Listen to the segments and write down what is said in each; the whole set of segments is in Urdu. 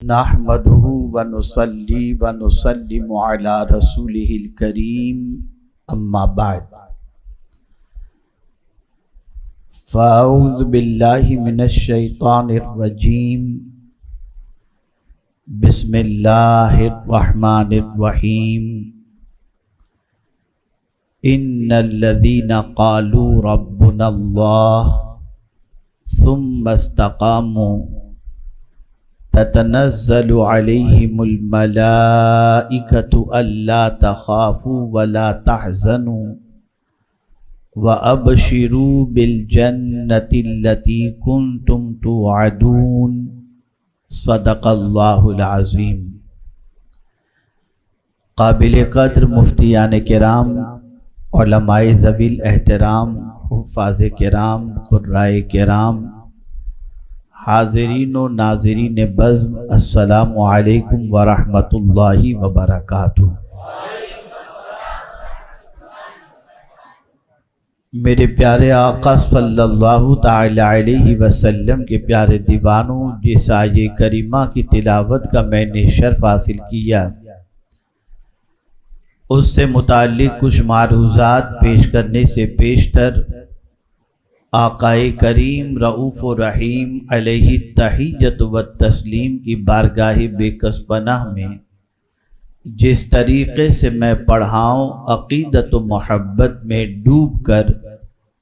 نحمده ونصلي ونسلم على رسوله الكريم اما بعد فاعوذ بالله من الشيطان الرجيم بسم الله الرحمن الرحيم ان الذين قالوا ربنا الله ثم استقاموا تتنزل عليهم الملائكة ألا تخافوا ولا تحزنوا وأبشروا بالجنة التي كنتم توعدون صدق الله العظيم۔ قابل قدر مفتیان کرام، علماء ذوی الاحترام، حفاظ کرام، قرائے کرام، حاضرین و ناظرین بزم، السلام علیکم ورحمۃ اللہ وبرکاتہ۔ میرے پیارے آقا صلی اللہ تعالی علیہ وسلم کے پیارے دیوانوں، جس آیہ کریمہ کی تلاوت کا میں نے شرف حاصل کیا، اس سے متعلق کچھ معروضات پیش کرنے سے پیشتر آقائے کریم رؤوف و رحیم علیہ التحیۃ و تسلیم کی بارگاہ بے کس پناہ میں جس طریقے سے میں پڑھاؤں، عقیدت و محبت میں ڈوب کر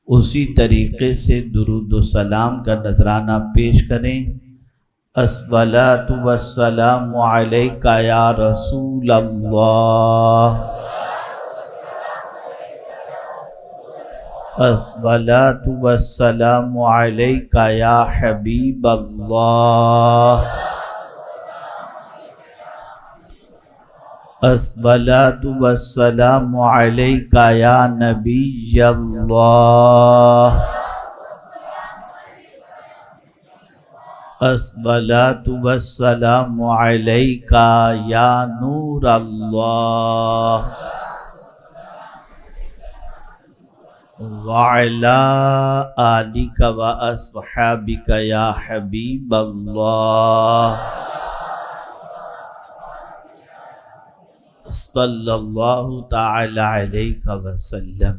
اسی طریقے سے درود و سلام کا نذرانہ پیش کریں۔ الصلاۃ والسلام علیک یا رسول اللہ، الصلاۃ والسلام علیک یا حبیب اللہ، الصلاۃ والسلام علیک یا نبی اللہ، الصلاۃ والسلام علیک یا نور اللہ، وعلی آلک و اصحابک یا حبیب اللہ، صلی اللہ تعالی علیہ وسلم۔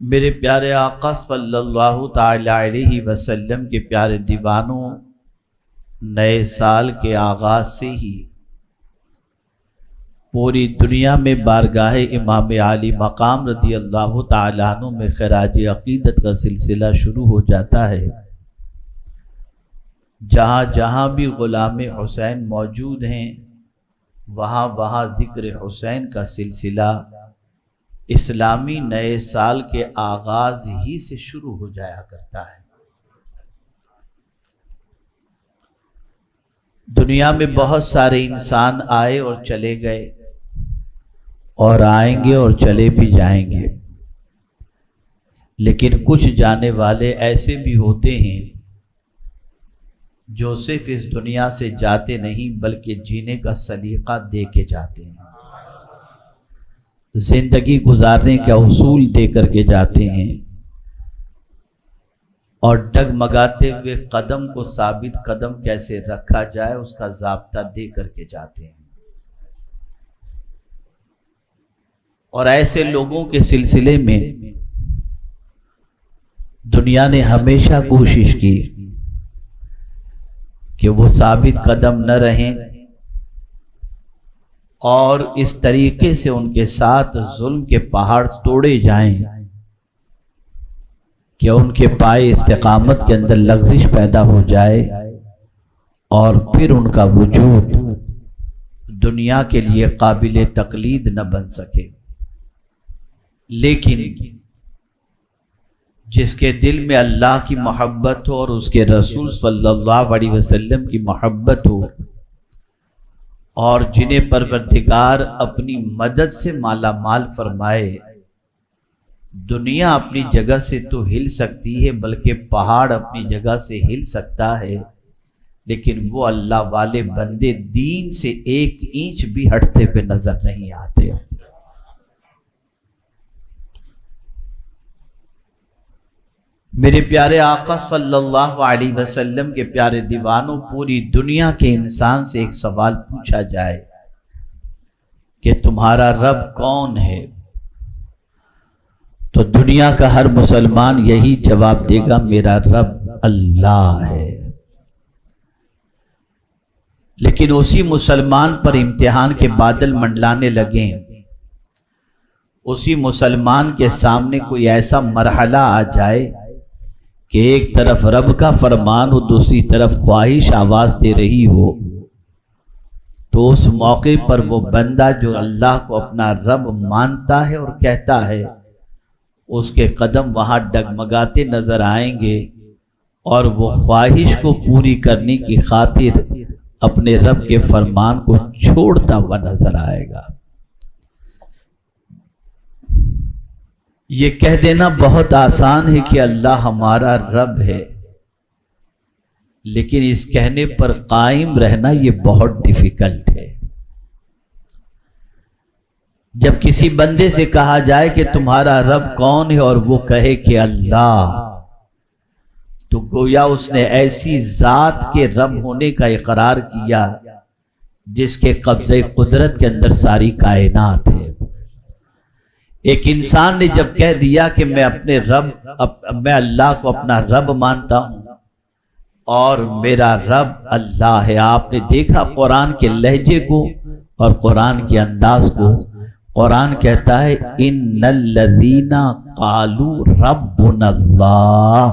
میرے پیارے آقا صلی اللہ تعالی علیہ وسلم کے پیارے دیوانوں، نئے سال کے آغاز سے ہی پوری دنیا میں بارگاہ امام عالی مقام رضی اللہ تعالیٰ عنہ میں خراج عقیدت کا سلسلہ شروع ہو جاتا ہے۔ جہاں جہاں بھی غلام حسین موجود ہیں، وہاں وہاں ذکر حسین کا سلسلہ اسلامی نئے سال کے آغاز ہی سے شروع ہو جایا کرتا ہے۔ دنیا میں بہت سارے انسان آئے اور چلے گئے، اور آئیں گے اور چلے بھی جائیں گے، لیکن کچھ جانے والے ایسے بھی ہوتے ہیں جو صرف اس دنیا سے جاتے نہیں بلکہ جینے کا سلیقہ دے کے جاتے ہیں، زندگی گزارنے کا اصول دے کر کے جاتے ہیں، اور ڈگمگاتے ہوئے قدم کو ثابت قدم کیسے رکھا جائے اس کا ضابطہ دے کر کے جاتے ہیں۔ اور ایسے لوگوں کے سلسلے میں دنیا نے ہمیشہ کوشش کی کہ وہ ثابت قدم نہ رہیں، اور اس طریقے سے ان کے ساتھ ظلم کے پہاڑ توڑے جائیں کہ ان کے پائے استقامت کے اندر لغزش پیدا ہو جائے، اور پھر ان کا وجود دنیا کے لیے قابل تقلید نہ بن سکے۔ لیکن جس کے دل میں اللہ کی محبت ہو اور اس کے رسول صلی اللہ علیہ وسلم کی محبت ہو، اور جنہیں پروردگار اپنی مدد سے مالا مال فرمائے، دنیا اپنی جگہ سے تو ہل سکتی ہے بلکہ پہاڑ اپنی جگہ سے ہل سکتا ہے، لیکن وہ اللہ والے بندے دین سے ایک انچ بھی ہٹتے پہ نظر نہیں آتے۔ میرے پیارے آقا صلی اللہ علیہ وسلم کے پیارے دیوانوں، پوری دنیا کے انسان سے ایک سوال پوچھا جائے کہ تمہارا رب کون ہے، تو دنیا کا ہر مسلمان یہی جواب دے گا، میرا رب اللہ ہے۔ لیکن اسی مسلمان پر امتحان کے بادل منڈلانے لگیں، اسی مسلمان کے سامنے کوئی ایسا مرحلہ آ جائے کہ ایک طرف رب کا فرمان ہو، دوسری طرف خواہش آواز دے رہی ہو، تو اس موقع پر وہ بندہ جو اللہ کو اپنا رب مانتا ہے اور کہتا ہے، اس کے قدم وہاں ڈگمگاتے نظر آئیں گے، اور وہ خواہش کو پوری کرنے کی خاطر اپنے رب کے فرمان کو چھوڑتا ہوا نظر آئے گا۔ یہ کہہ دینا بہت آسان ہے کہ اللہ ہمارا رب ہے، لیکن اس کہنے پر قائم رہنا یہ بہت ڈیفیکلٹ ہے۔ جب کسی بندے سے کہا جائے کہ تمہارا رب کون ہے اور وہ کہے کہ اللہ، تو گویا اس نے ایسی ذات کے رب ہونے کا اقرار کیا جس کے قبضے قدرت کے اندر ساری کائنات ہے۔ ایک انسان نے جب کہہ دیا کہ میں اللہ کو اپنا رب مانتا ہوں اور میرا رب اللہ ہے، آپ نے دیکھا قرآن کے لہجے کو اور قرآن کے انداز کو۔ قرآن کہتا ہے ان الذین قالوا ربنا اللہ،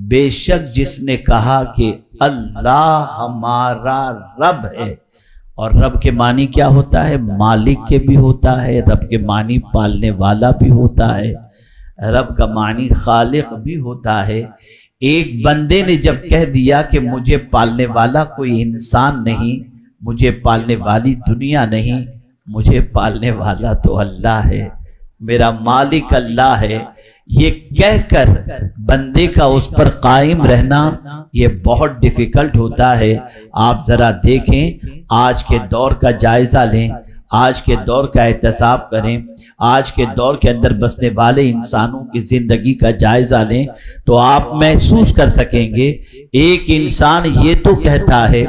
بے شک جس نے کہا کہ اللہ ہمارا رب ہے۔ اور رب کے معنی کیا ہوتا ہے؟ مالک کے بھی ہوتا ہے، رب کے معنی پالنے والا بھی ہوتا ہے، رب کا معنی خالق بھی ہوتا ہے۔ ایک بندے نے جب کہہ دیا کہ مجھے پالنے والا کوئی انسان نہیں، مجھے پالنے والی دنیا نہیں، مجھے پالنے والا تو اللہ ہے، میرا مالک اللہ ہے، یہ کہہ کر بندے کا اس پر قائم رہنا یہ بہت ڈیفیکلٹ ہوتا ہے۔ آپ ذرا دیکھیں، آج کے دور کا جائزہ لیں، آج کے دور کا احتساب کریں، آج کے دور کے اندر بسنے والے انسانوں کی زندگی کا جائزہ لیں، تو آپ محسوس کر سکیں گے ایک انسان یہ تو کہتا ہے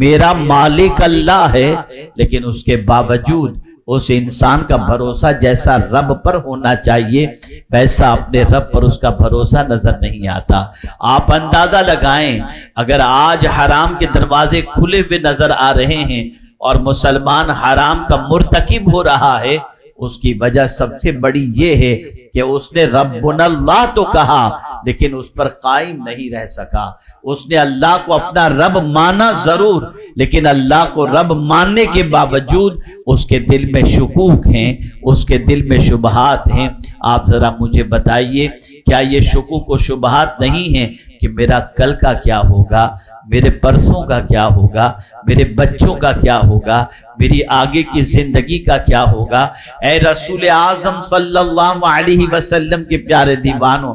میرا مالک اللہ ہے، لیکن اس کے باوجود اس انسان کا بھروسہ جیسا رب پر ہونا چاہیے ویسا اپنے رب پر اس کا بھروسہ نظر نہیں آتا۔ آپ اندازہ لگائیں، اگر آج حرام کے دروازے کھلے ہوئے نظر آ رہے ہیں اور مسلمان حرام کا مرتکب ہو رہا ہے، اس کی وجہ سب سے بڑی یہ ہے کہ اس نے ربنا اللہ تو کہا لیکن اس پر قائم نہیں رہ سکا۔ اس نے اللہ کو اپنا رب مانا ضرور، لیکن اللہ کو رب ماننے کے باوجود اس کے دل میں شکوک ہیں، اس کے دل میں شبہات ہیں۔ آپ ذرا مجھے بتائیے، کیا یہ شکوک و شبہات نہیں ہیں کہ میرا کل کا کیا ہوگا، میرے پرسوں کا کیا ہوگا، میرے بچوں کا کیا ہوگا، میری آگے کی زندگی کا کیا ہوگا؟ اے رسول اعظم صلی اللہ علیہ وسلم کے پیارے دیوانوں،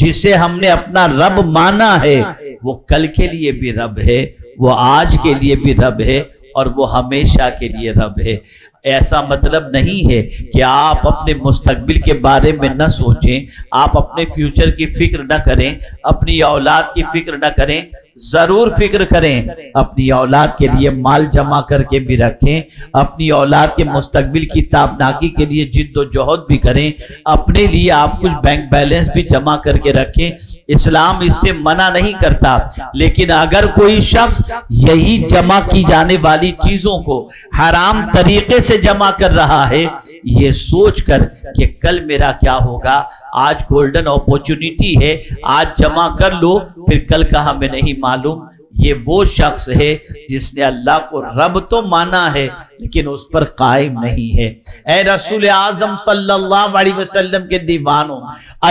جسے ہم نے اپنا رب مانا ہے وہ کل کے لیے بھی رب ہے، وہ آج کے لیے بھی رب ہے، اور وہ ہمیشہ کے لیے رب ہے۔ ایسا مطلب نہیں ہے کہ آپ اپنے مستقبل کے بارے میں نہ سوچیں، آپ اپنے فیوچر کی فکر نہ کریں، اپنی اولاد کی فکر نہ کریں، ضرور فکر کریں، اپنی اولاد کے لیے مال جمع کر کے بھی رکھیں، اپنی اولاد کے مستقبل کی تابناکی کے لیے جد و جہد بھی کریں، اپنے لیے آپ کچھ بینک بیلنس بھی جمع کر کے رکھیں۔ اسلام اس سے منع نہیں کرتا، لیکن اگر کوئی شخص یہی جمع کی جانے والی چیزوں کو حرام طریقے سے جمع کر رہا ہے، یہ سوچ کر کہ کل میرا کیا ہوگا، آج گولڈن اپورچونٹی ہے، آج جمع کر لو پھر کل کا ہمیں نہیں معلوم، یہ وہ شخص ہے جس نے اللہ کو رب تو مانا ہے لیکن اس پر قائم نہیں ہے۔ اے رسول اعظم صلی اللہ علیہ وسلم کے دیوانوں،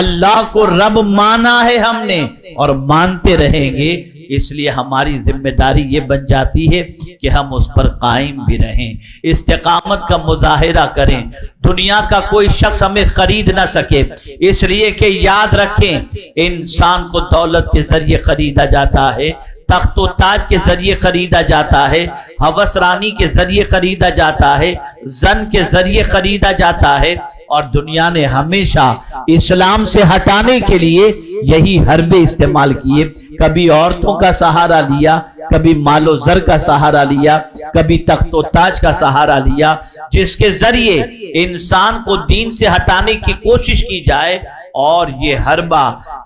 اللہ کو رب مانا ہے ہم نے اور مانتے رہیں گے، اس لیے ہماری ذمہ داری یہ بن جاتی ہے کہ ہم اس پر قائم بھی رہیں، استقامت کا مظاہرہ کریں۔ دنیا کا کوئی شخص ہمیں خرید نہ سکے، اس لیے کہ یاد رکھیں انسان کو دولت کے ذریعے خریدا جاتا ہے، تخت و تاج کے ذریعے خریدا جاتا ہے، ہوس رانی کے ذریعے خریدا جاتا ہے، زن کے ذریعے خریدا جاتا ہے، اور دنیا نے ہمیشہ اسلام سے ہٹانے کے لیے یہی حربے استعمال کیے۔ کبھی عورتوں کا سہارا لیا، کبھی مال و زر کا سہارا لیا، کبھی تخت و تاج کا سہارا لیا، جس کے ذریعے انسان کو دین سے ہٹانے کی کوشش کی جائے۔ اور یہ حربہ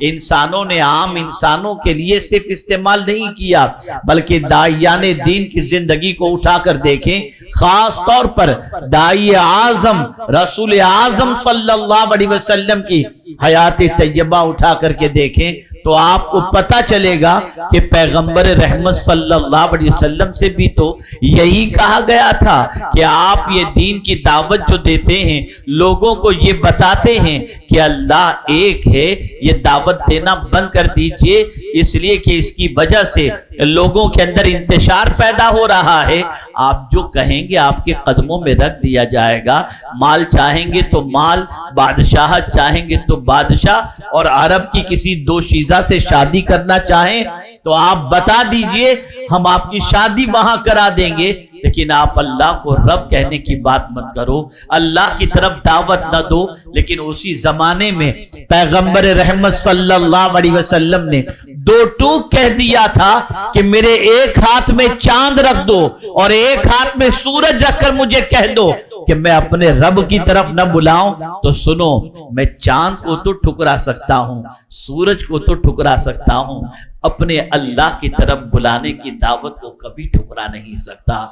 انسانوں نے، عام انسانوں کے لیے صرف استعمال نہیں کیا، بلکہ داعیان دین کی زندگی کو اٹھا کر دیکھیں، خاص طور پر داعی اعظم رسول اعظم صلی اللہ علیہ وسلم کی حیات طیبہ اٹھا کر کے دیکھیں تو آپ کو پتہ چلے گا کہ پیغمبر رحمت صلی اللہ علیہ وسلم سے بھی تو یہی کہا گیا تھا کہ آپ یہ دین کی دعوت جو دیتے ہیں، لوگوں کو یہ بتاتے ہیں کہ اللہ ایک ہے، یہ دعوت دینا بند کر دیجئے، اس لیے کہ اس کی وجہ سے لوگوں کے اندر انتشار پیدا ہو رہا ہے۔ آپ جو کہیں گے آپ کے قدموں میں رکھ دیا جائے گا، مال چاہیں گے تو مال، بادشاہت چاہیں گے تو بادشاہ، اور عرب کی کسی دو شیزہ سے شادی کرنا چاہیں تو آپ بتا دیجئے، ہم آپ کی شادی وہاں کرا دیں گے۔ لیکن آپ اللہ کو رب کہنے کی بات مت کرو، اللہ کی طرف دعوت نہ دو۔ لیکن اسی زمانے میں پیغمبر رحمت صلی اللہ علیہ وسلم نے دو ٹوک کہہ دیا تھا کہ میرے ایک ہاتھ میں چاند رکھ دو اور ایک ہاتھ میں سورج رکھ کر مجھے کہہ دو کہ میں اپنے رب کی طرف نہ بلاؤں تو سنو، میں چاند کو تو ٹھکرا سکتا ہوں، سورج کو تو ٹھکرا سکتا ہوں، اپنے اللہ کی طرف بلانے کی دعوت کو کبھی ٹھکرا نہیں سکتا۔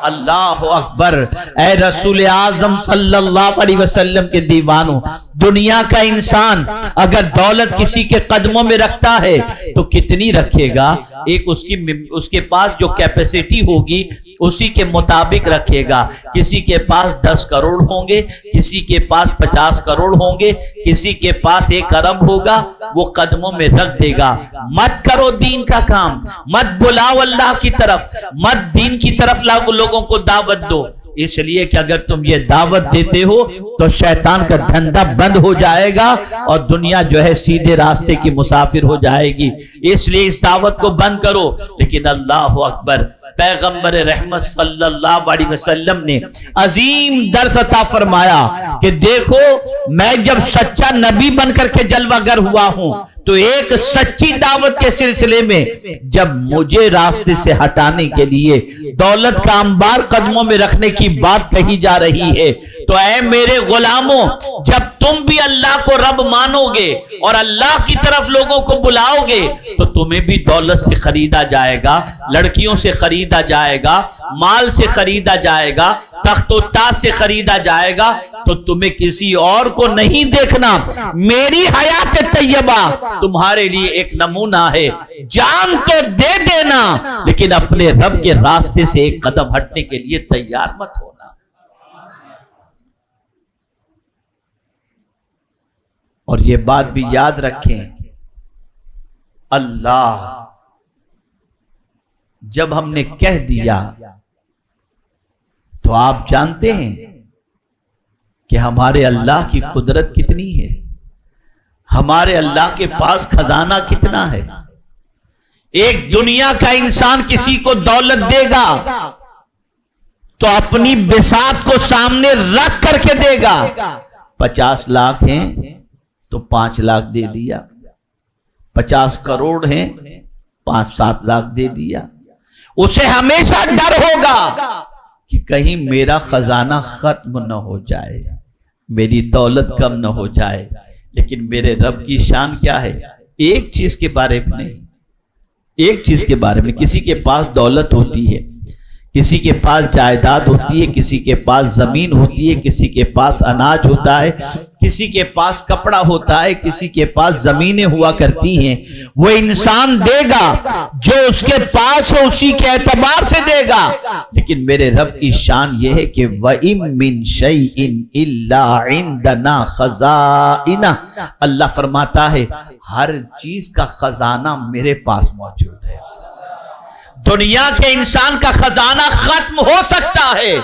اللہ اکبر۔ اے رسول اعظم صلی اللہ علیہ وسلم کے دیوانوں، دنیا کا انسان اگر دولت کسی کے قدموں میں رکھتا ہے تو کتنی رکھے گا؟ ایک اس کے پاس جو کیپیسٹی ہوگی اسی کے مطابق رکھے گا۔ کسی کے پاس 10 کروڑ ہوں گے، کسی کے پاس 50 کروڑ ہوں گے، کسی کے پاس 1 ارب ہوگا، وہ قدموں میں رکھ دے گا۔ مت کرو دین کا کام، مت بلاؤ اللہ کی طرف، مت دین کی طرف لوگوں کو دعوت دو، اس لیے کہ اگر تم یہ دعوت دیتے ہو تو شیطان کا دھندا بند ہو جائے گا اور دنیا جو ہے سیدھے راستے کی مسافر ہو جائے گی، اس لیے اس دعوت کو بند کرو۔ لیکن اللہ اکبر، پیغمبر رحمت صلی اللہ علیہ وسلم نے عظیم درس عطا فرمایا کہ دیکھو، میں جب سچا نبی بن کر کے جلوہ گر ہوا ہوں تو ایک سچی دعوت کے سلسلے میں جب مجھے راستے سے ہٹانے کے لیے دولت کا انبار قدموں میں رکھنے کی بات کہی جا رہی ہے تو اے میرے غلاموں، جب تم بھی اللہ کو رب مانو گے اور اللہ کی طرف لوگوں کو بلاؤ گے تو تمہیں بھی دولت سے خریدا جائے گا، لڑکیوں سے خریدا جائے گا، مال سے خریدا جائے گا، تخت و تاج سے خریدا جائے گا، تو تمہیں کسی اور کو نہیں دیکھنا، میری حیات طیبہ تمہارے لیے ایک نمونہ ہے۔ جان تو دے دینا لیکن اپنے رب کے راستے سے ایک قدم ہٹنے کے لیے تیار مت ہونا۔ اور یہ بات بھی یاد رکھیں، اللہ جب ہم نے کہہ دیا تو آپ جانتے ہیں کہ ہمارے اللہ کی قدرت کتنی ہے، ہمارے اللہ کے پاس خزانہ کتنا ہے۔ ایک دنیا کا انسان کسی کو دولت دے گا تو اپنی بساط کو سامنے رکھ کر کے دے گا۔ 50 لاکھ ہیں تو 5 لاکھ دے دیا، 50 کروڑ ہیں 5-7 لاکھ دے دیا۔ اسے ہمیشہ ڈر ہوگا کہ کہیں میرا خزانہ ختم نہ ہو جائے، میری دولت کم نہ ہو جائے۔ لیکن میرے رب کی شان کیا ہے؟ ایک چیز کے بارے میں نہیں، ایک چیز کے بارے میں، کسی کے پاس دولت ہوتی ہے، کسی کے پاس جائیداد ہوتی ہے، کسی کے پاس زمین ہوتی ہے، کسی کے پاس اناج ہوتا ہے، کسی کے پاس کپڑا ہوتا ہے، کسی کے پاس زمینیں ہوا کرتی ہیں۔ وہ انسان دے گا جو اس کے پاس ہے، اسی کے اعتبار سے دے گا۔ لیکن میرے رب کی شان یہ ہے کہ وَإِن مِّن شَيْءٍ إِلَّا عِندَنَا خَزَائِنُهُ، اللہ فرماتا ہے ہر چیز کا خزانہ میرے پاس موجود ہے۔ دنیا کے انسان کا خزانہ ختم ہو سکتا ہے،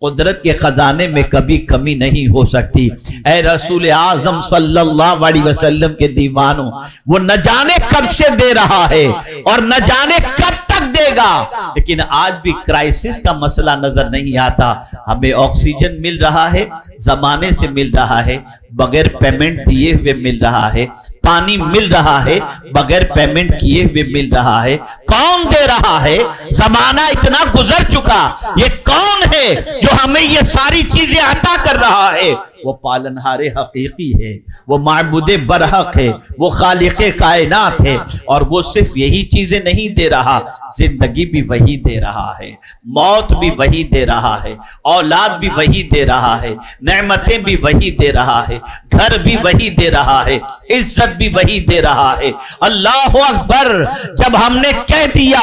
قدرت کے خزانے میں کبھی کمی نہیں ہو سکتی۔ اے رسول اعظم صلی اللہ علیہ وسلم کے دیوانوں، وہ نہ جانے کب سے دے رہا ہے اور نہ جانے کب تک دے گا، لیکن آج بھی کرائسس کا مسئلہ نظر نہیں آتا۔ ہمیں آکسیجن مل رہا ہے، زمانے سے مل رہا ہے، بغیر پیمنٹ دیے ہوئے مل رہا ہے، پانی مل رہا ہے، بغیر پیمنٹ کیے ہوئے مل رہا ہے۔ کون دے رہا ہے؟ زمانہ اتنا گزر چکا، یہ کون ہے جو ہمیں یہ ساری چیزیں عطا کر رہا ہے؟ وہ پالنہار حقیقی ہے، وہ معبود برحق ہے، وہ خالق کائنات ہے، اور وہ صرف یہی چیزیں نہیں دے رہا، زندگی بھی وہی دے رہا ہے، موت بھی وہی دے رہا ہے، اولاد بھی وہی دے رہا ہے، نعمتیں بھی وہی دے رہا ہے، گھر بھی وہی دے رہا ہے، عزت بھی وہی دے رہا ہے۔ اللہ اکبر! جب ہم نے کہہ دیا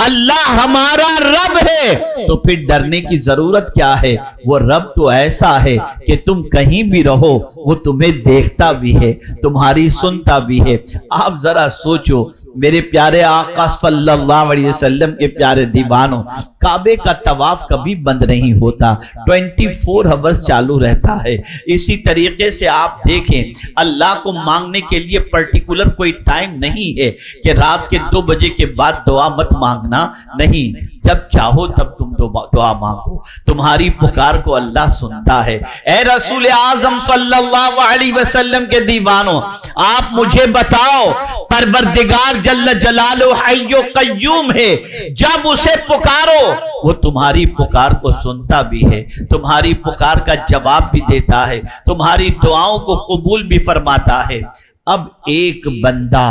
اللہ ہمارا رب ہے تو پھر ڈرنے کی ضرورت کیا ہے؟ وہ رب تو ایسا ہے کہ تم کہیں بھی رہو وہ تمہیں دیکھتا بھی ہے، تمہاری سنتا بھی ہے۔ آپ ذرا سوچو میرے پیارے آقا صلی اللہ علیہ وسلم کے پیارے دیوانوں، کعبے کا طواف کبھی بند نہیں ہوتا، 24 آورز چالو رہتا ہے۔ اسی طریقے سے آپ دیکھیں اللہ کو مانگنے کے لیے پرٹیکولر کوئی ٹائم نہیں ہے کہ رات کے 2 بجے کے بعد دعا مت مانگنا، نہیں، جب چاہو تب تم دعا مانگو، تمہاری پکار کو اللہ سنتا ہے۔ اے رسول اعظم صلی اللہ علیہ وسلم کے دیوانوں، آپ مجھے بتاؤ پروردگار جل جلالہ حی و قیوم ہے، جب اسے پکارو وہ تمہاری پکار کو سنتا بھی ہے، تمہاری پکار کا جواب بھی دیتا ہے، تمہاری دعاؤں کو قبول بھی فرماتا ہے۔ اب ایک بندہ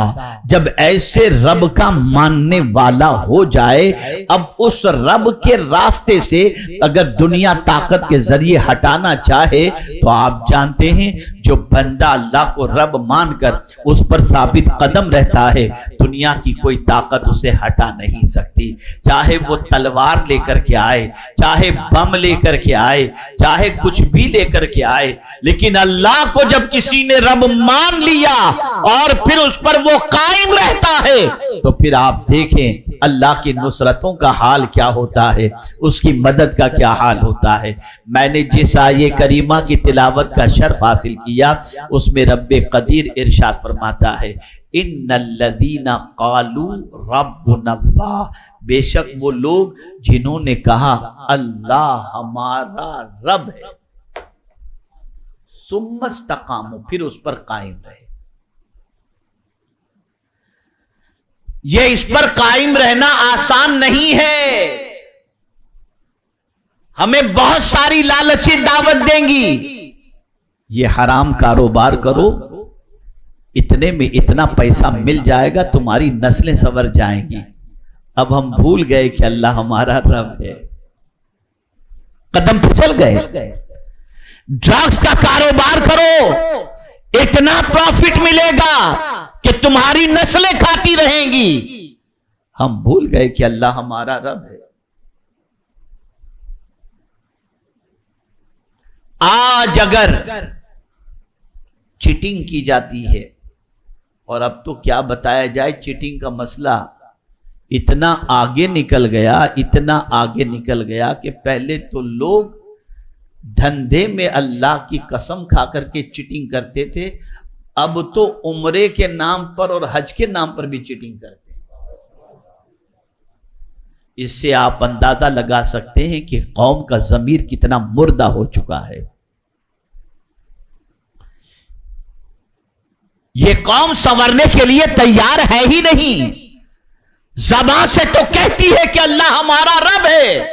جب ایسے رب کا ماننے والا ہو جائے، اب اس رب کے راستے سے اگر دنیا طاقت کے ذریعے ہٹانا چاہے تو آپ جانتے ہیں جو بندہ اللہ کو رب مان کر اس پر ثابت قدم رہتا ہے، دنیا کی کوئی طاقت اسے ہٹا نہیں سکتی، چاہے وہ تلوار لے کر کے آئے، چاہے بم لے کر کے آئے، چاہے کچھ بھی لے کر کے آئے، لیکن اللہ کو جب کسی نے رب مان لیا اور پھر اس پر وہ قائم رہتا ہے تو پھر آپ دیکھیں اللہ کی نصرتوں کا حال کیا ہوتا ہے، اس کی مدد کا کیا حال ہوتا ہے۔ میں نے جس آیے کریمہ کی تلاوت کا شرف حاصل کیا اس میں رب قدیر ارشاد فرماتا ہے ان الذین قالوا ربنا اللہ، بے شک وہ لوگ جنہوں نے کہا اللہ ہمارا رب ہے، ثم استقاموا، پھر اس پر قائم رہے۔ یہ اس پر قائم رہنا آسان نہیں ہے، ہمیں بہت ساری لالچی دعوت دیں گی، یہ حرام کاروبار کرو، اتنے میں اتنا پیسہ مل جائے گا، تمہاری نسلیں سنور جائیں گی۔ اب ہم بھول گئے کہ اللہ ہمارا رب ہے، قدم پھسل گئے۔ ڈرگز کا کاروبار کرو، اتنا پروفٹ ملے گا کہ تمہاری نسلیں کھاتی رہیں گی، ہم بھول گئے کہ اللہ ہمارا رب ہے۔ آج اگر چیٹنگ کی جاتی ہے، اور اب تو کیا بتایا جائے، چیٹنگ کا مسئلہ اتنا آگے نکل گیا، اتنا آگے نکل گیا کہ پہلے تو لوگ دھندے میں اللہ کی قسم کھا کر کے چیٹنگ کرتے تھے، اب تو عمرے کے نام پر اور حج کے نام پر بھی چیٹنگ کرتے ہیں۔ اس سے آپ اندازہ لگا سکتے ہیں کہ قوم کا ضمیر کتنا مردہ ہو چکا ہے۔ یہ قوم سنورنے کے لیے تیار ہے ہی نہیں، زبان سے تو کہتی ہے کہ اللہ ہمارا رب ہے،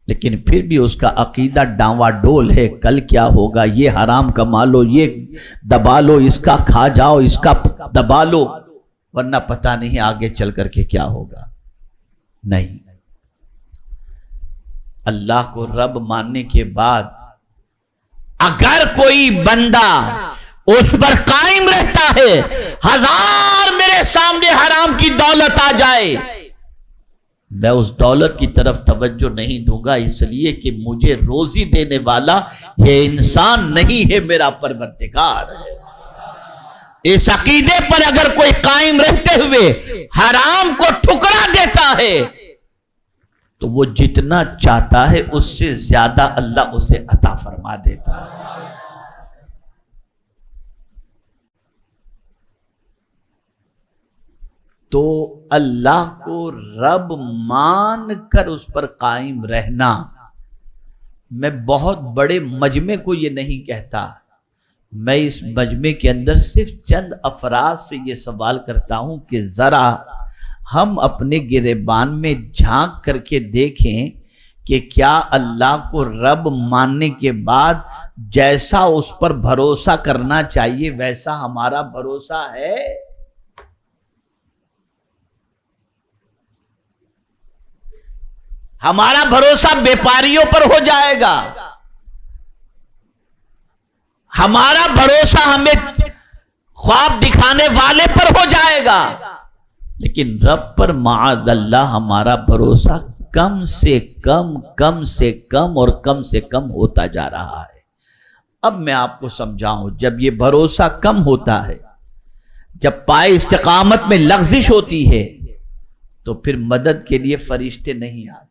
لیکن پھر بھی اس کا عقیدہ ڈاوا ڈول ہے، کل کیا ہوگا، یہ حرام کما لو، یہ دبا لو، اس کا کھا جاؤ، اس کا دبا لو، ورنہ پتہ نہیں آگے چل کر کے کیا ہوگا۔ نہیں، اللہ کو رب ماننے کے بعد اگر کوئی بندہ اس پر قائم رہتا ہے، ہزار میرے سامنے حرام کی دولت آ جائے، میں اس دولت کی طرف توجہ نہیں دوں گا، اس لیے کہ مجھے روزی دینے والا یہ انسان نہیں ہے، میرا پروردگار ہے۔ اس عقیدے پر اگر کوئی قائم رہتے ہوئے حرام کو ٹھکرا دیتا ہے تو وہ جتنا چاہتا ہے اس سے زیادہ اللہ اسے عطا فرما دیتا ہے۔ تو اللہ کو رب مان کر اس پر قائم رہنا، میں بہت بڑے مجمع کو یہ نہیں کہتا، میں اس مجمع کے اندر صرف چند افراد سے یہ سوال کرتا ہوں کہ ذرا ہم اپنے گریبان میں جھانک کر کے دیکھیں کہ کیا اللہ کو رب ماننے کے بعد جیسا اس پر بھروسہ کرنا چاہیے ویسا ہمارا بھروسہ ہے؟ ہمارا بھروسہ بیپاریوں پر ہو جائے گا، ہمارا بھروسہ ہمیں خواب دکھانے والے پر ہو جائے گا، لیکن رب پر معاذ اللہ ہمارا بھروسہ کم سے کم اور کم سے کم ہوتا جا رہا ہے۔ اب میں آپ کو سمجھاؤں، جب یہ بھروسہ کم ہوتا ہے، جب پائے استقامت میں لغزش ہوتی ہے، تو پھر مدد کے لیے فرشتے نہیں آتے،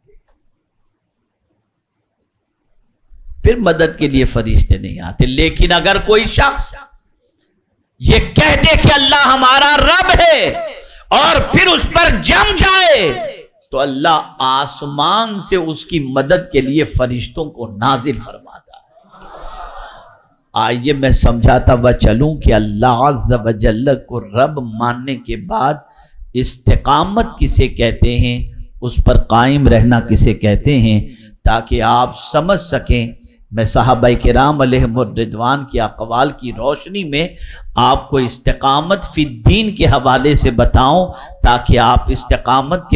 پھر مدد کے لیے فرشتے نہیں آتے۔ لیکن اگر کوئی شخص یہ کہہ دے کہ اللہ ہمارا رب ہے اور پھر اس پر جم جائے، تو اللہ آسمان سے اس کی مدد کے لیے فرشتوں کو نازل فرماتا ہے۔ آئیے میں سمجھاتا ہوا چلوں کہ اللہ عز و جل کو رب ماننے کے بعد استقامت کسے کہتے ہیں، اس پر قائم رہنا کسے کہتے ہیں، تاکہ آپ سمجھ سکیں۔ میں صحابہ کرام علیہم الرضوان کی اقوال کی روشنی میں آپ کو استقامت فی الدین کے حوالے سے بتاؤں، تاکہ آپ استقامت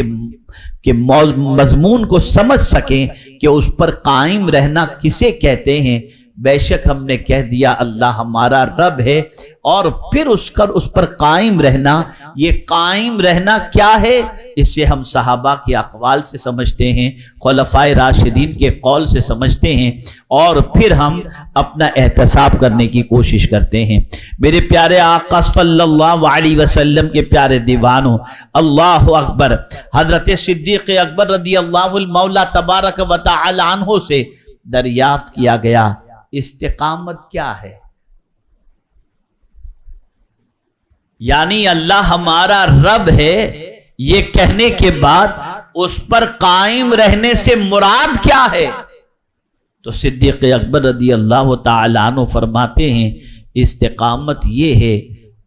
کے مضمون کو سمجھ سکیں کہ اس پر قائم رہنا کسے کہتے ہیں۔ بے شک ہم نے کہہ دیا اللہ ہمارا رب ہے، اور پھر اس پر قائم رہنا، یہ قائم رہنا کیا ہے؟ اسے ہم صحابہ کی اقوال سے سمجھتے ہیں، خلفائے راشدین کے قول سے سمجھتے ہیں، اور پھر ہم اپنا احتساب کرنے کی کوشش کرتے ہیں۔ میرے پیارے آقا صلی اللہ علیہ وسلم کے پیارے دیوانوں، اللہ اکبر، حضرت صدیق اکبر رضی اللہ المولا تبارک و تعالی عنہ سے دریافت کیا گیا استقامت کیا ہے؟ یعنی اللہ ہمارا رب ہے، یہ کہنے کے بعد اس پر قائم رہنے سے مراد کیا ہے؟ تو صدیق اکبر رضی اللہ تعالی عنہ فرماتے ہیں استقامت یہ ہے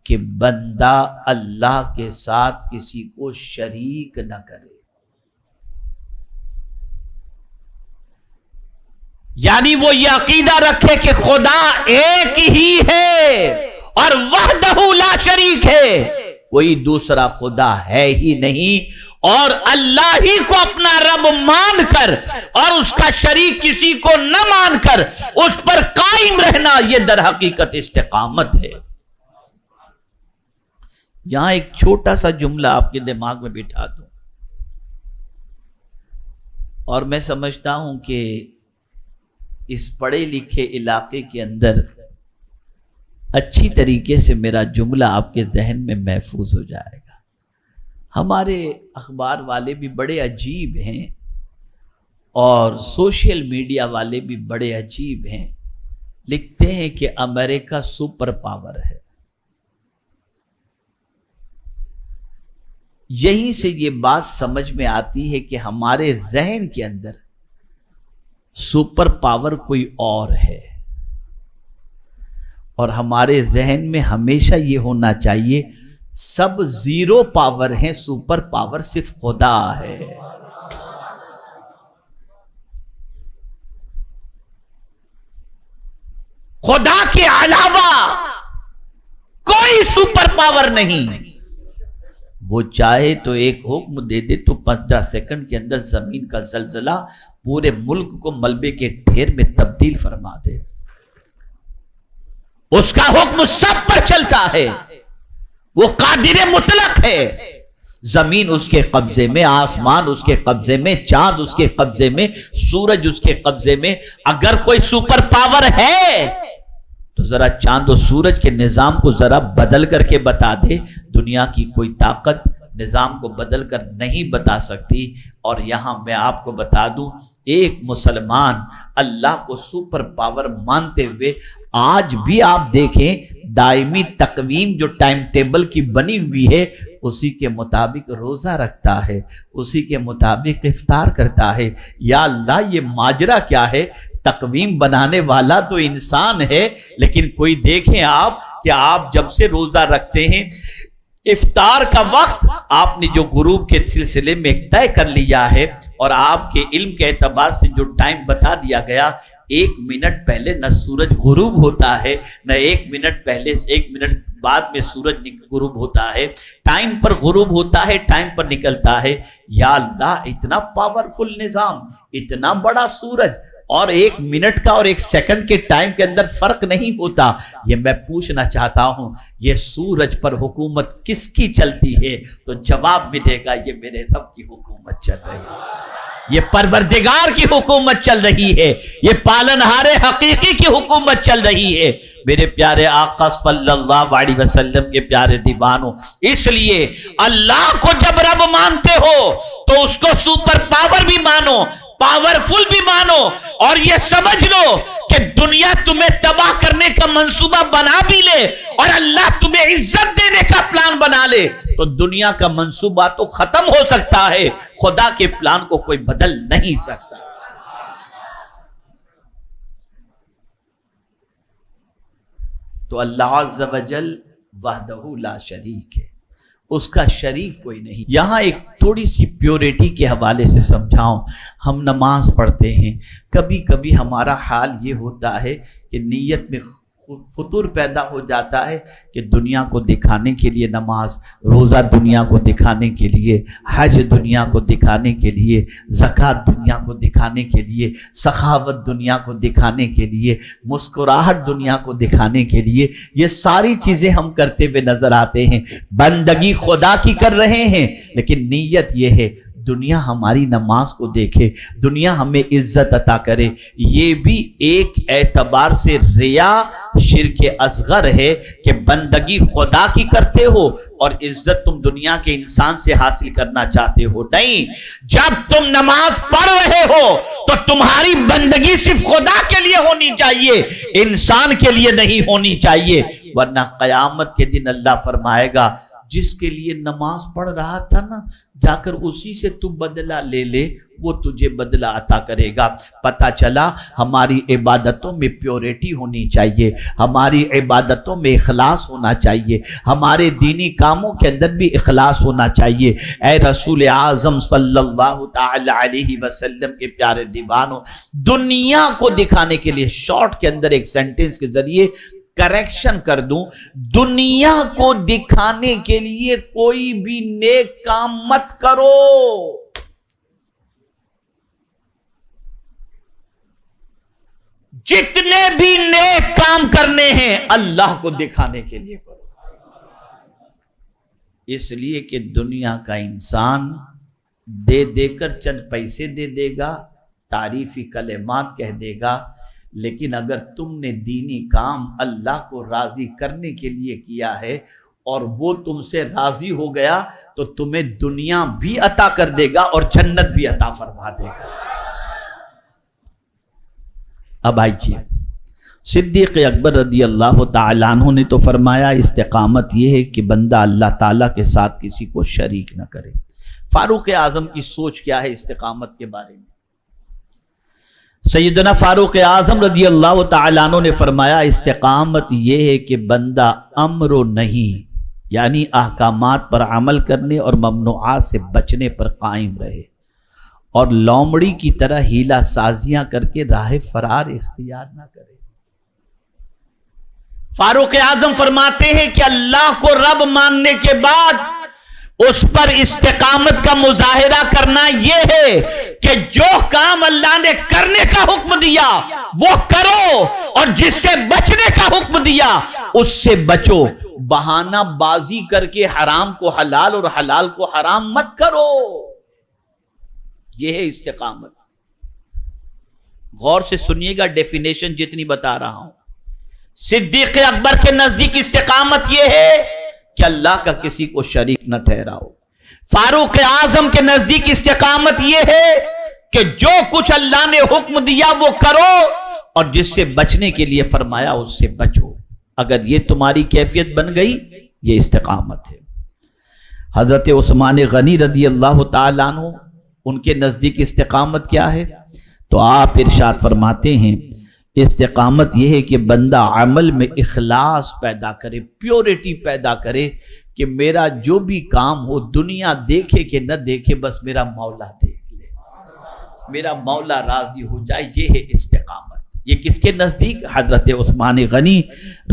کہ بندہ اللہ کے ساتھ کسی کو شریک نہ کرے، یعنی وہ یہ عقیدہ رکھے کہ خدا ایک ہی ہے اور وحدہ لا شریک ہے، کوئی دوسرا خدا ہے ہی نہیں، اور اللہ ہی کو اپنا رب مان کر اور اس کا شریک کسی کو نہ مان کر اس پر قائم رہنا، یہ در حقیقت استقامت ہے۔ یہاں ایک چھوٹا سا جملہ آپ کے دماغ میں بٹھا دوں، اور میں سمجھتا ہوں کہ اس پڑھے لکھے علاقے کے اندر اچھی طریقے سے میرا جملہ آپ کے ذہن میں محفوظ ہو جائے گا۔ ہمارے اخبار والے بھی بڑے عجیب ہیں، اور سوشل میڈیا والے بھی بڑے عجیب ہیں، لکھتے ہیں کہ امریکہ سپر پاور ہے۔ یہیں سے یہ بات سمجھ میں آتی ہے کہ ہمارے ذہن کے اندر سپر پاور کوئی اور ہے، اور ہمارے ذہن میں ہمیشہ یہ ہونا چاہیے سب زیرو پاور ہیں، سپر پاور صرف خدا ہے۔ خدا کے علاوہ کوئی سپر پاور نہیں۔ وہ چاہے تو ایک حکم دے دے تو 15 سیکنڈ کے اندر زمین کا زلزلہ پورے ملک کو ملبے کے ڈھیر میں تبدیل فرما دے۔ اس کا حکم سب پر چلتا ہے، وہ قادر مطلق ہے۔ زمین اس کے قبضے میں، آسمان اس کے قبضے میں، چاند اس کے قبضے میں، سورج اس کے قبضے میں۔ اگر کوئی سپر پاور ہے تو ذرا چاند و سورج کے نظام کو ذرا بدل کر کے بتا دے۔ دنیا کی کوئی طاقت نظام کو بدل کر نہیں بتا سکتی۔ اور یہاں میں آپ کو بتا دوں، ایک مسلمان اللہ کو سپر پاور مانتے ہوئے آج بھی آپ دیکھیں دائمی تقویم جو ٹائم ٹیبل کی بنی ہوئی ہے اسی کے مطابق روزہ رکھتا ہے، اسی کے مطابق افطار کرتا ہے۔ یا اللہ، یہ ماجرا کیا ہے؟ تقویم بنانے والا تو انسان ہے، لیکن کوئی دیکھیں آپ کہ آپ جب سے روزہ رکھتے ہیں، افطار کا وقت آپ نے جو غروب کے سلسلے میں طے کر لیا ہے اور آپ کے علم کے اعتبار سے جو ٹائم بتا دیا گیا، 1 منٹ پہلے نہ سورج غروب ہوتا ہے، نہ 1 منٹ پہلے سے 1 منٹ بعد میں سورج غروب ہوتا ہے، ٹائم پر غروب ہوتا ہے، ٹائم پر نکلتا ہے۔ یا اللہ، اتنا پاورفل نظام، اتنا بڑا سورج، اور 1 منٹ کا اور 1 سیکنڈ کے ٹائم کے اندر فرق نہیں ہوتا۔ یہ میں پوچھنا چاہتا ہوں، یہ سورج پر حکومت کس کی چلتی ہے؟ تو جواب ملے گا، یہ میرے رب کی حکومت چل رہی ہے، یہ پروردگار کی حکومت چل رہی ہے، یہ پالنہار حقیقی کی حکومت چل رہی ہے۔ میرے پیارے آقا صلی اللہ علیہ وسلم کے پیارے دیوانوں، اس لیے اللہ کو جب رب مانتے ہو تو اس کو سپر پاور بھی مانو، پاورفل بھی مانو، اور یہ سمجھ لو کہ دنیا تمہیں تباہ کرنے کا منصوبہ بنا بھی لے اور اللہ تمہیں عزت دینے کا پلان بنا لے تو دنیا کا منصوبہ تو ختم ہو سکتا ہے، خدا کے پلان کو کوئی بدل نہیں سکتا۔ تو اللہ عز و جل وحدہ لا شریک ہے، اس کا شریک کوئی نہیں۔ یہاں ایک تھوڑی سی پیورٹی کے حوالے سے سمجھاؤں، ہم نماز پڑھتے ہیں، کبھی کبھی ہمارا حال یہ ہوتا ہے کہ نیت میں فطور پیدا ہو جاتا ہے کہ دنیا کو دکھانے کے لیے نماز، روزہ دنیا کو دکھانے کے لیے، حج دنیا کو دکھانے کے لیے، زکوٰۃ دنیا کو دکھانے کے لیے، سخاوت دنیا کو دکھانے کے لیے، مسکراہٹ دنیا کو دکھانے کے لیے، یہ ساری چیزیں ہم کرتے ہوئے نظر آتے ہیں، بندگی خدا کی کر رہے ہیں، لیکن نیت یہ ہے دنیا ہماری نماز کو دیکھے، دنیا ہمیں عزت عطا کرے۔ یہ بھی ایک اعتبار سے ریا شرک اصغر ہے کہ بندگی خدا کی کرتے ہو اور عزت تم دنیا کے انسان سے حاصل کرنا چاہتے ہو۔ نہیں، جب تم نماز پڑھ رہے ہو تو تمہاری بندگی صرف خدا کے لیے ہونی چاہیے، انسان کے لیے نہیں ہونی چاہیے، ورنہ قیامت کے دن اللہ فرمائے گا جس کے لیے نماز پڑھ رہا تھا نا، جا کر اسی سے تو بدلہ لے لے، وہ تجھے بدلہ عطا کرے گا۔ پتہ چلا ہماری عبادتوں میں پیورٹی ہونی چاہیے، ہماری عبادتوں میں اخلاص ہونا چاہیے، ہمارے دینی کاموں کے اندر بھی اخلاص ہونا چاہیے۔ اے رسول اعظم صلی اللہ تعالی علیہ وسلم کے پیارے دیوانوں، دنیا کو دکھانے کے لیے شارٹ کے اندر ایک سینٹنس کے ذریعے کریکشن کر دوں، دنیا کو دکھانے کے لیے کوئی بھی نیک کام مت کرو۔ جتنے بھی نیک کام کرنے ہیں اللہ کو دکھانے کے لیے کرو، اس لیے کہ دنیا کا انسان دے دے کر چند پیسے دے دے گا، تعریفی کلمات کہہ دے گا، لیکن اگر تم نے دینی کام اللہ کو راضی کرنے کے لیے کیا ہے اور وہ تم سے راضی ہو گیا تو تمہیں دنیا بھی عطا کر دے گا اور جنت بھی عطا فرما دے گا۔ اب آئیے، صدیق اکبر رضی اللہ تعالیٰ عنہ نے تو فرمایا استقامت یہ ہے کہ بندہ اللہ تعالیٰ کے ساتھ کسی کو شریک نہ کرے۔ فاروق اعظم کی سوچ کیا ہے استقامت کے بارے میں؟ سیدنا فاروق اعظم رضی اللہ تعالیٰ عنہ نے فرمایا استقامت یہ ہے کہ بندہ امر و نہیں، یعنی احکامات پر عمل کرنے اور ممنوعات سے بچنے پر قائم رہے اور لومڑی کی طرح ہیلا سازیاں کر کے راہ فرار اختیار نہ کرے۔ فاروق اعظم فرماتے ہیں کہ اللہ کو رب ماننے کے بعد اس پر استقامت کا مظاہرہ کرنا یہ ہے کہ جو کام اللہ نے کرنے کا حکم دیا وہ کرو اور جس سے بچنے کا حکم دیا اس سے بچو، بہانہ بازی کر کے حرام کو حلال اور حلال کو حرام مت کرو۔ یہ ہے استقامت۔ غور سے سنیے گا ڈیفینیشن جتنی بتا رہا ہوں۔ صدیق اکبر کے نزدیک استقامت یہ ہے کہ اللہ کا کسی کو شریک نہ ٹھہراؤ، فاروق اعظم کے نزدیک استقامت یہ ہے کہ جو کچھ اللہ نے حکم دیا وہ کرو اور جس سے بچنے کے لیے فرمایا اس سے بچو. اگر یہ تمہاری کیفیت بن گئی یہ استقامت ہے. حضرت عثمان غنی رضی اللہ تعالیٰ عنہ ان کے نزدیک استقامت کیا ہے؟ تو آپ ارشاد فرماتے ہیں استقامت یہ ہے کہ بندہ عمل میں اخلاص پیدا کرے، پیورٹی پیدا کرے کہ میرا جو بھی کام ہو دنیا دیکھے کہ نہ دیکھے بس میرا مولا دیکھ لے، میرا مولا راضی ہو جائے. یہ ہے استقامت. یہ کس کے نزدیک؟ حضرت عثمان غنی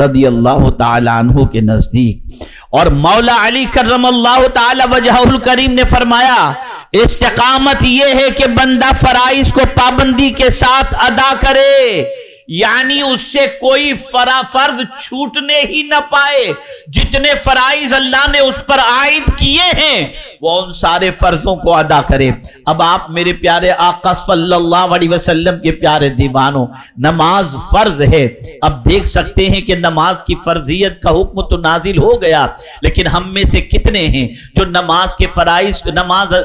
رضی اللہ تعالی عنہ کے نزدیک. اور مولا علی کرم اللہ تعالی وجہہ الکریم نے فرمایا استقامت یہ ہے کہ بندہ فرائض کو پابندی کے ساتھ ادا کرے، یعنی اس سے کوئی فرض چھوٹنے ہی نہ پائے. جتنے فرائض اللہ نے اس پر عائد کیے ہیں وہ ان سارے فرضوں کو ادا کرے. اب آپ میرے پیارے آقا صلی اللہ علیہ وسلم کے پیارے دیوانوں، نماز فرض ہے. اب دیکھ سکتے ہیں کہ نماز کی فرضیت کا حکم تو نازل ہو گیا، لیکن ہم میں سے کتنے ہیں جو نماز کے فرائض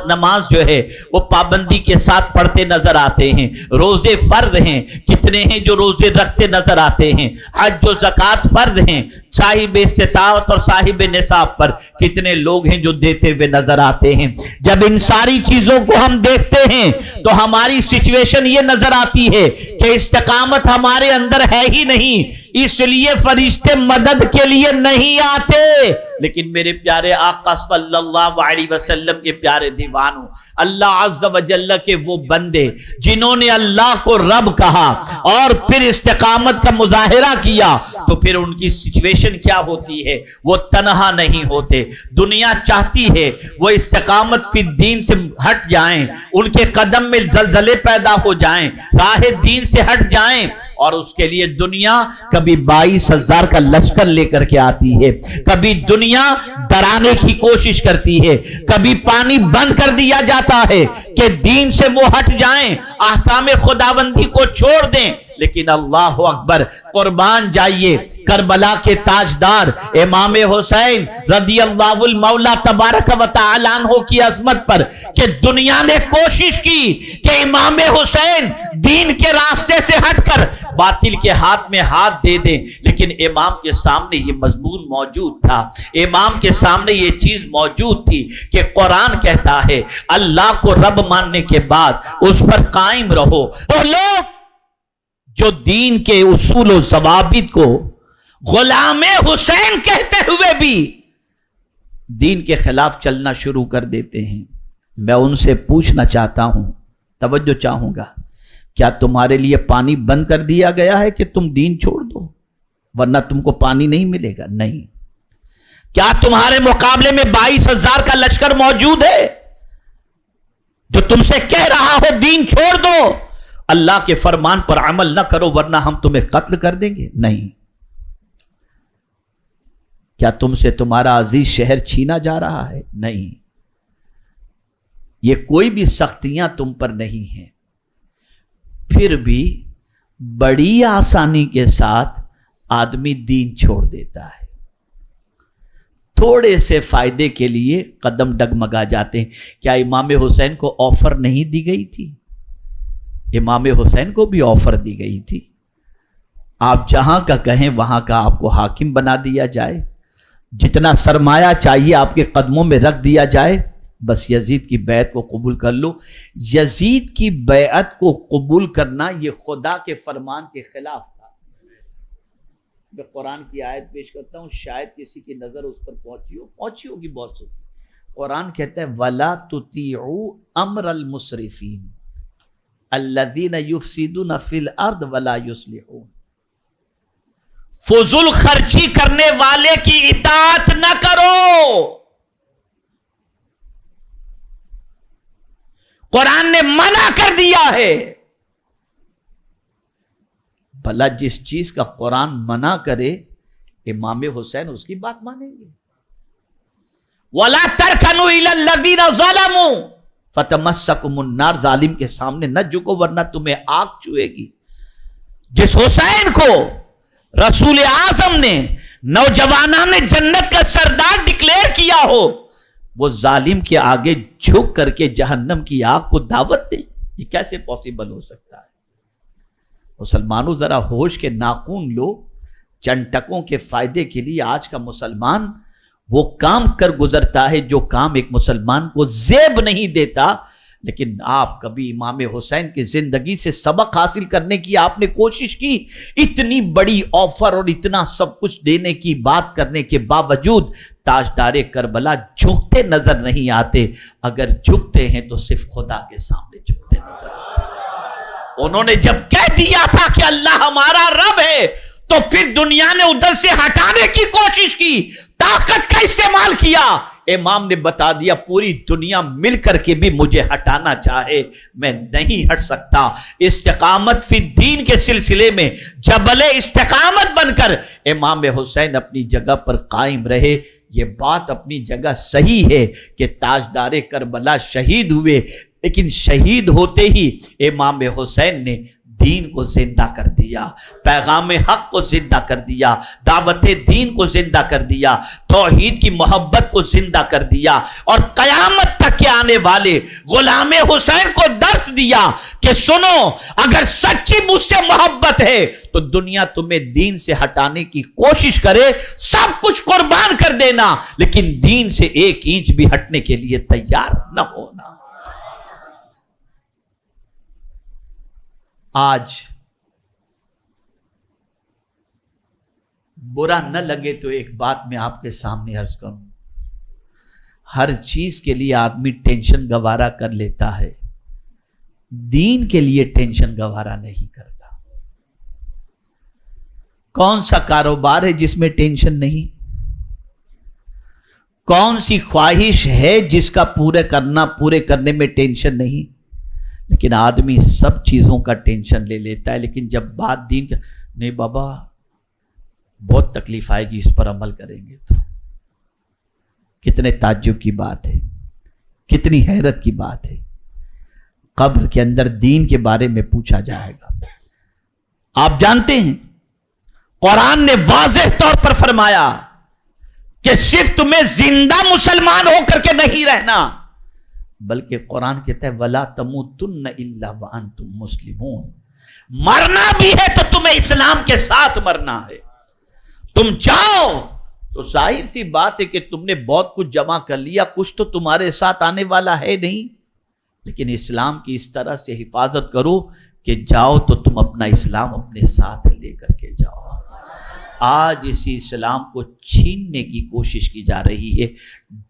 نماز جو ہے وہ پابندی کے ساتھ پڑھتے نظر آتے ہیں؟ روزے فرض ہیں. کتنے ہیں جو روزے رکھتے نظر آتے ہیں؟ حج و زکوٰۃ فرض ہیں. صاحب استطاعت اور صاحب نصاب پر کتنے لوگ ہیں جو دیتے ہوئے نظر آتے ہیں؟ جب ان ساری چیزوں کو ہم دیکھتے ہیں تو ہماری سچویشن یہ نظر آتی ہے کہ استقامت ہمارے اندر ہے ہی نہیں، اس لیے فرشتے مدد کے لیے نہیں آتے. لیکن میرے پیارے آقا صلی اللہ علیہ وسلم کے پیارے دیوانوں، اللہ عز و جل کے وہ بندے جنہوں نے اللہ کو رب کہا اور پھر استقامت کا مظاہرہ کیا تو پھر ان کی سچویشن کیا ہوتی ہے؟ وہ تنہا نہیں ہوتے. دنیا چاہتی ہے وہ استقامت فی الدین سے ہٹ جائیں، ان کے قدم میں زلزلے پیدا ہو جائیں، راہ دین سے ہٹ جائیں، اور اس کے لیے دنیا کبھی 22,000 کا لشکر لے کر کے آتی ہے، کبھی دنیا ڈرانے کی کوشش کرتی ہے، کبھی پانی بند کر دیا جاتا ہے کہ دین سے وہ ہٹ جائیں، احکام خداوندی کو چھوڑ دیں. لیکن اللہ اکبر، قربان جائیے کربلا کے تاجدار امام حسین رضی اللہ المولا تبارک و تعالی عنہ کی عظمت پر کہ دنیا نے کوشش کی کہ امام حسین دین کے راستے سے ہٹ کر باطل کے ہاتھ میں ہاتھ دے دیں، لیکن امام کے سامنے یہ مضمون موجود تھا، امام کے سامنے یہ چیز موجود تھی کہ قرآن کہتا ہے اللہ کو رب ماننے کے بعد اس پر قائم رہو. وہ لوگ جو دین کے اصول و ضوابط کو غلام حسین کہتے ہوئے بھی دین کے خلاف چلنا شروع کر دیتے ہیں، میں ان سے پوچھنا چاہتا ہوں، توجہ چاہوں گا، کیا تمہارے لیے پانی بند کر دیا گیا ہے کہ تم دین چھوڑ دو ورنہ تم کو پانی نہیں ملے گا؟ نہیں. کیا تمہارے مقابلے میں 22,000 کا لشکر موجود ہے جو تم سے کہہ رہا ہو دین چھوڑ دو، اللہ کے فرمان پر عمل نہ کرو ورنہ ہم تمہیں قتل کر دیں گے؟ نہیں. کیا تم سے تمہارا عزیز شہر چھینا جا رہا ہے؟ نہیں. یہ کوئی بھی سختیاں تم پر نہیں ہیں، پھر بھی بڑی آسانی کے ساتھ آدمی دین چھوڑ دیتا ہے. تھوڑے سے فائدے کے لیے قدم ڈگمگا جاتے ہیں. کیا امام حسین کو آفر نہیں دی گئی تھی؟ امام حسین کو بھی آفر دی گئی تھی، آپ جہاں کا کہیں وہاں کا آپ کو حاکم بنا دیا جائے، جتنا سرمایہ چاہیے آپ کے قدموں میں رکھ دیا جائے، بس یزید کی بیعت کو قبول کر لو. یزید کی بیعت کو قبول کرنا یہ خدا کے فرمان کے خلاف تھا. میں قرآن کی آیت پیش کرتا ہوں، شاید کسی کی نظر اس پر پہنچی ہوگی بہت سی. قرآن کہتا ہے وَلَا تُطِيعُوا أَمْرَ الْمُسْرِفِينَ الَّذِينَ يُفْسِدُونَ فِي الْأَرْضِ وَلَا يُصْلِحُونَ. فضول خرچی کرنے والے کی اطاعت نہ کرو. قرآن نے منع کر دیا ہے. بھلا جس چیز کا قرآن منع کرے امام حسین اس کی بات مانیں گے؟ وَلَا تَرْكَنُوا إِلَى الَّذِينَ ظَلَمُوا فَتَمَسَّكُمُ النَّارُ. ظالم کے سامنے نہ جھکو ورنہ تمہیں آگ چھوئے گی. جس حسین کو رسول اعظم نے نوجوانان نے جنت کا سردار ڈکلیئر کیا ہو، وہ ظالم کے آگے جھک کر کے جہنم کی آگ کو دعوت دیں؟ یہ کیسے پاسبل ہو سکتا ہے؟ مسلمانوں ذرا ہوش کے ناخون لو. چند ٹکوں کے فائدے کے لیے آج کا مسلمان وہ کام کر گزرتا ہے جو کام ایک مسلمان کو زیب نہیں دیتا. لیکن آپ کبھی امام حسین کی زندگی سے سبق حاصل کرنے کی آپ نے کوشش کی؟ اتنی بڑی آفر اور اتنا سب کچھ دینے کی بات کرنے کے باوجود تاجدار کربلا جھکتے نظر نہیں آتے. اگر جھکتے ہیں تو صرف خدا کے سامنے جھکتے نظر آتے. انہوں نے جب کہہ دیا تھا کہ اللہ ہمارا رب ہے تو پھر دنیا نے ادھر سے ہٹانے کی کوشش کی، طاقت کا استعمال کیا. امام نے بتا دیا پوری دنیا مل کر کے بھی مجھے ہٹانا چاہے میں نہیں ہٹ سکتا. استقامت فی الدین کے سلسلے میں جبل استقامت بن کر امام حسین اپنی جگہ پر قائم رہے. یہ بات اپنی جگہ صحیح ہے کہ تاجدار کربلا شہید ہوئے، لیکن شہید ہوتے ہی امام حسین نے دین کو زندہ کر دیا، پیغام حق کو زندہ کر دیا، دعوت دین کو زندہ کر دیا، توحید کی محبت کو زندہ کر دیا، اور قیامت تک کے آنے والے غلام حسین کو درس دیا کہ سنو، اگر سچی مجھ سے محبت ہے تو دنیا تمہیں دین سے ہٹانے کی کوشش کرے، سب کچھ قربان کر دینا، لیکن دین سے ایک انچ بھی ہٹنے کے لیے تیار نہ ہونا. آج برا نہ لگے تو ایک بات میں آپ کے سامنے عرض کروں. ہر چیز کے لیے آدمی ٹینشن گوارا کر لیتا ہے، دین کے لیے ٹینشن گوارا نہیں کرتا. کون سا کاروبار ہے جس میں ٹینشن نہیں؟ کون سی خواہش ہے جس کا پورے کرنے میں ٹینشن نہیں؟ لیکن آدمی سب چیزوں کا ٹینشن لے لیتا ہے، لیکن جب بات دین کا، نہیں بابا بہت تکلیف آئے گی اس پر عمل کریں گے تو. کتنے تعجب کی بات ہے، کتنی حیرت کی بات ہے. قبر کے اندر دین کے بارے میں پوچھا جائے گا. آپ جانتے ہیں قرآن نے واضح طور پر فرمایا کہ صرف تمہیں زندہ مسلمان ہو کر کے نہیں رہنا، بلکہ قرآن کہتا ہے وَلَا تَمُوتُنَّ إِلَّا وَأَنْتُمْ مُسْلِمُونَ. مرنا بھی ہے تو تمہیں اسلام کے ساتھ مرنا ہے. تم جاؤ تو ظاہر سی بات ہے کہ تم نے بہت کچھ جمع کر لیا، کچھ تو تمہارے ساتھ آنے والا ہے نہیں، لیکن اسلام کی اس طرح سے حفاظت کرو کہ جاؤ تو تم اپنا اسلام اپنے ساتھ لے کر کے جاؤ. آج اسی اسلام کو چھیننے کی کوشش کی جا رہی ہے.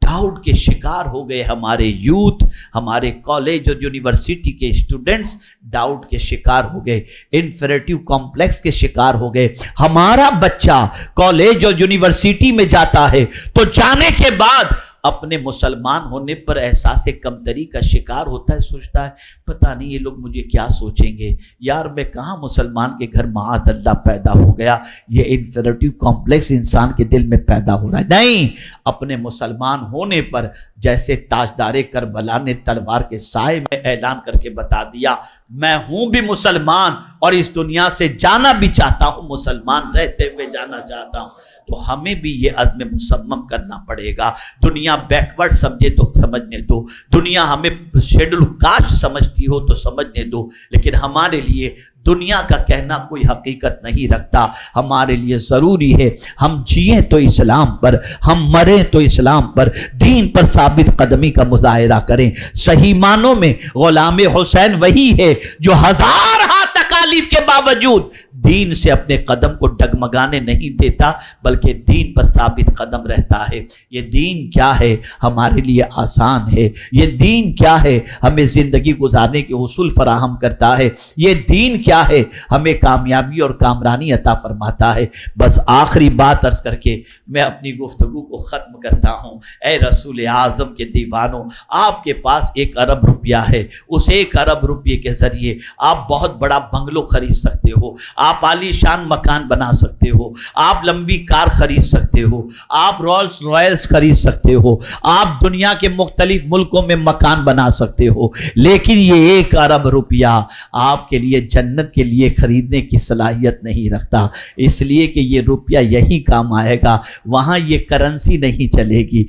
ڈاؤٹ کے شکار ہو گئے ہمارے یوتھ، ہمارے کالج اور یونیورسٹی کے اسٹوڈنٹس ڈاؤٹ کے شکار ہو گئے، انفیریٹیو کمپلیکس کے شکار ہو گئے. ہمارا بچہ کالج اور یونیورسٹی میں جاتا ہے تو جانے کے بعد اپنے مسلمان ہونے پر احساس کمتری کا شکار ہوتا ہے، سوچتا ہے پتہ نہیں یہ لوگ مجھے کیا سوچیں گے، یار میں کہاں مسلمان کے گھر معاذ اللہ پیدا ہو گیا. یہ انفیریٹیو کمپلیکس انسان کے دل میں پیدا ہو رہا ہے. نہیں، اپنے مسلمان ہونے پر جیسے تاجدار کربلا نے تلوار کے سائے میں اعلان کر کے بتا دیا میں ہوں بھی مسلمان اور اس دنیا سے جانا بھی چاہتا ہوں، مسلمان رہتے ہوئے جانا چاہتا ہوں، تو ہمیں بھی یہ عزم مصمم کرنا پڑے گا. دنیا بیکورڈ سمجھے تو سمجھنے دو، دنیا ہمیں شیڈول کاسٹ سمجھتی ہو تو سمجھنے دو، لیکن ہمارے لیے دنیا کا کہنا کوئی حقیقت نہیں رکھتا. ہمارے لیے ضروری ہے ہم جئیں تو اسلام پر، ہم مریں تو اسلام پر، دین پر ثابت قدمی کا مظاہرہ کریں. صحیح معنوں میں غلام حسین وہی ہے جو ہزار تکالیف کے باوجود دین سے اپنے قدم کو ڈگمگانے نہیں دیتا، بلکہ دین پر ثابت قدم رہتا ہے. یہ دین کیا ہے ہمارے لیے آسان ہے، یہ دین کیا ہے ہمیں زندگی گزارنے کے اصول فراہم کرتا ہے، یہ دین کیا ہے ہمیں کامیابی اور کامرانی عطا فرماتا ہے. بس آخری بات عرض کر کے میں اپنی گفتگو کو ختم کرتا ہوں. اے رسول اعظم کے دیوانوں، آپ کے پاس 1 ارب روپیہ ہے، اس 1 ارب روپیے کے ذریعے آپ بہت بڑا بنگلو خرید سکتے ہو، آپ عالی شان مکان بنا سکتے ہو، آپ لمبی کار خرید سکتے ہو، آپ رولز رائلز خرید سکتے ہو، آپ دنیا کے مختلف ملکوں میں مکان بنا سکتے ہو، لیکن یہ 1 ارب روپیہ آپ کے لیے جنت کے لیے خریدنے کی صلاحیت نہیں رکھتا، اس لیے کہ یہ روپیہ یہی کام آئے گا، وہاں یہ کرنسی نہیں چلے گی،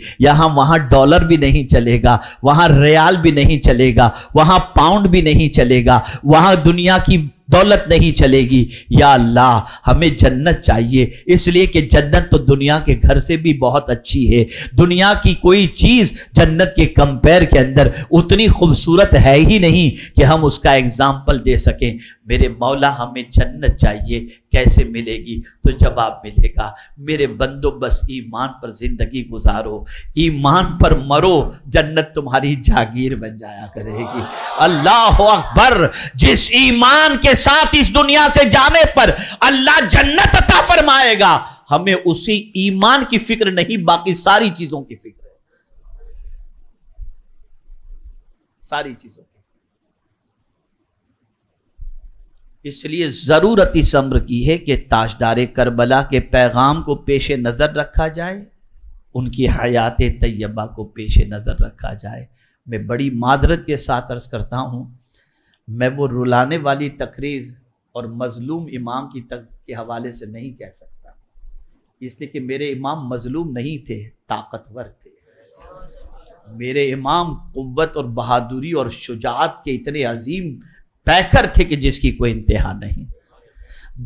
وہاں ڈالر بھی نہیں چلے گا، وہاں ریال بھی نہیں چلے گا، وہاں پاؤنڈ بھی نہیں چلے گا، وہاں دنیا کی دولت نہیں چلے گی۔ یا اللہ ہمیں جنت چاہیے، اس لیے کہ جنت تو دنیا کے گھر سے بھی بہت اچھی ہے، دنیا کی کوئی چیز جنت کے کمپیر کے اندر اتنی خوبصورت ہے ہی نہیں کہ ہم اس کا ایگزامپل دے سکیں۔ میرے مولا ہمیں جنت چاہیے، کیسے ملے گی؟ تو جواب ملے گا، میرے بندو بس ایمان پر زندگی گزارو، ایمان پر مرو، جنت تمہاری جاگیر بن جایا کرے گی۔ اللہ اکبر! جس ایمان کے ساتھ اس دنیا سے جانے پر اللہ جنت عطا فرمائے گا، ہمیں اسی ایمان کی فکر نہیں، باقی ساری چیزوں کی فکر ہے، ساری چیزوں کی۔ اس لیے ضرورت اس امر کی ہے کہ تاجدار کربلا کے پیغام کو پیش نظر رکھا جائے، ان کی حیات طیبہ کو پیش نظر رکھا جائے۔ میں بڑی معذرت کے ساتھ عرض کرتا ہوں، میں وہ رلانے والی تقریر اور مظلوم امام کے حوالے سے نہیں کہہ سکتا، اس لیے کہ میرے امام مظلوم نہیں تھے، طاقتور تھے۔ میرے امام قوت اور بہادری اور شجاعت کے اتنے عظیم پیکر تھے کہ جس کی کوئی انتہا نہیں۔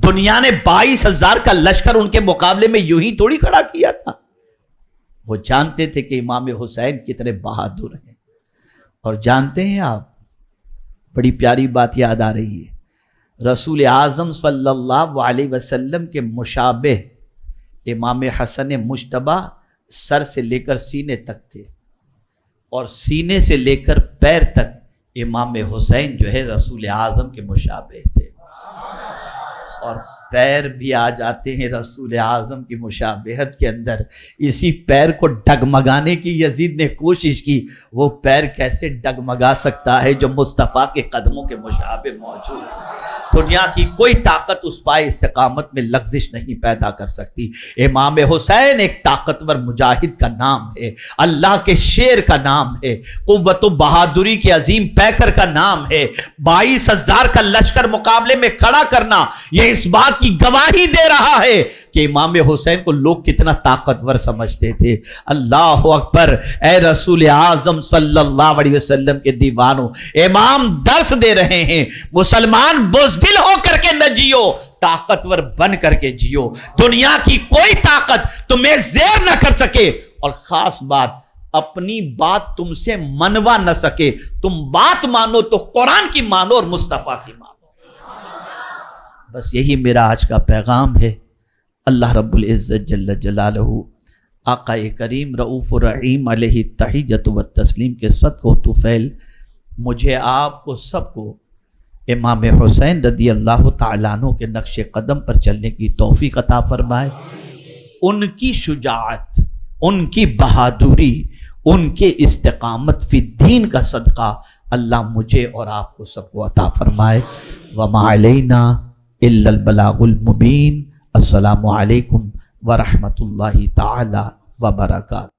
دنیا نے 22,000 کا لشکر ان کے مقابلے میں یوں ہی تھوڑی کھڑا کیا تھا، وہ جانتے تھے کہ امام حسین کتنے بہادر ہیں۔ اور جانتے ہیں آپ، بڑی پیاری بات یاد آ رہی ہے، رسول اعظم صلی اللہ علیہ وسلم کے مشابہ امام حسن مجتبی سر سے لے کر سینے تک تھے، اور سینے سے لے کر پیر تک امام حسین جو ہے رسول اعظم کے مشابہ تھے، اور پیر بھی آ جاتے ہیں رسول اعظم کی مشابہت کے اندر۔ اسی پیر کو ڈگمگانے کی یزید نے کوشش کی، وہ پیر کیسے ڈگمگا سکتا ہے جو مصطفیٰ کے قدموں کے مشابہ موجود ہے؟ دنیا کی کوئی طاقت اس پائے استقامت میں لغزش نہیں پیدا کر سکتی۔ امام حسین ایک طاقتور مجاہد کا نام ہے، اللہ کے شیر کا نام ہے، قوت و بہادری کے عظیم پیکر کا نام ہے۔ 22,000 کا لشکر مقابلے میں کھڑا کرنا یہ اس بات کی گواہی دے رہا ہے کہ امام حسین کو لوگ کتنا طاقتور سمجھتے تھے۔ اللہ اکبر! اے رسول اعظم صلی اللہ علیہ وسلم کے دیوانوں، امام درس دے رہے ہیں، مسلمان بزدل ہو کر کے نہ جیو، طاقتور بن کر کے جیو۔ دنیا کی کوئی طاقت تمہیں زیر نہ کر سکے، اور خاص بات اپنی بات تم سے منوا نہ سکے۔ تم بات مانو تو قرآن کی مانو اور مصطفیٰ کی مانو۔ بس یہی میرا آج کا پیغام ہے۔ اللہ رب العزت جل جلالہ آقا کریم رؤوف الرحیم علیہ التحیۃ والتسلیم کے صدقہ و طفیل مجھے آپ کو سب کو امام حسین رضی اللہ تعالیٰ عنہ کے نقش قدم پر چلنے کی توفیق عطا فرمائے۔ ان کی شجاعت، ان کی بہادری، ان کے استقامت فی الدین کا صدقہ اللہ مجھے اور آپ کو سب کو عطا فرمائے۔ وما علینا الا البلاغ المبین۔ السلام علیکم ورحمۃ اللہ تعالی وبرکاتہ۔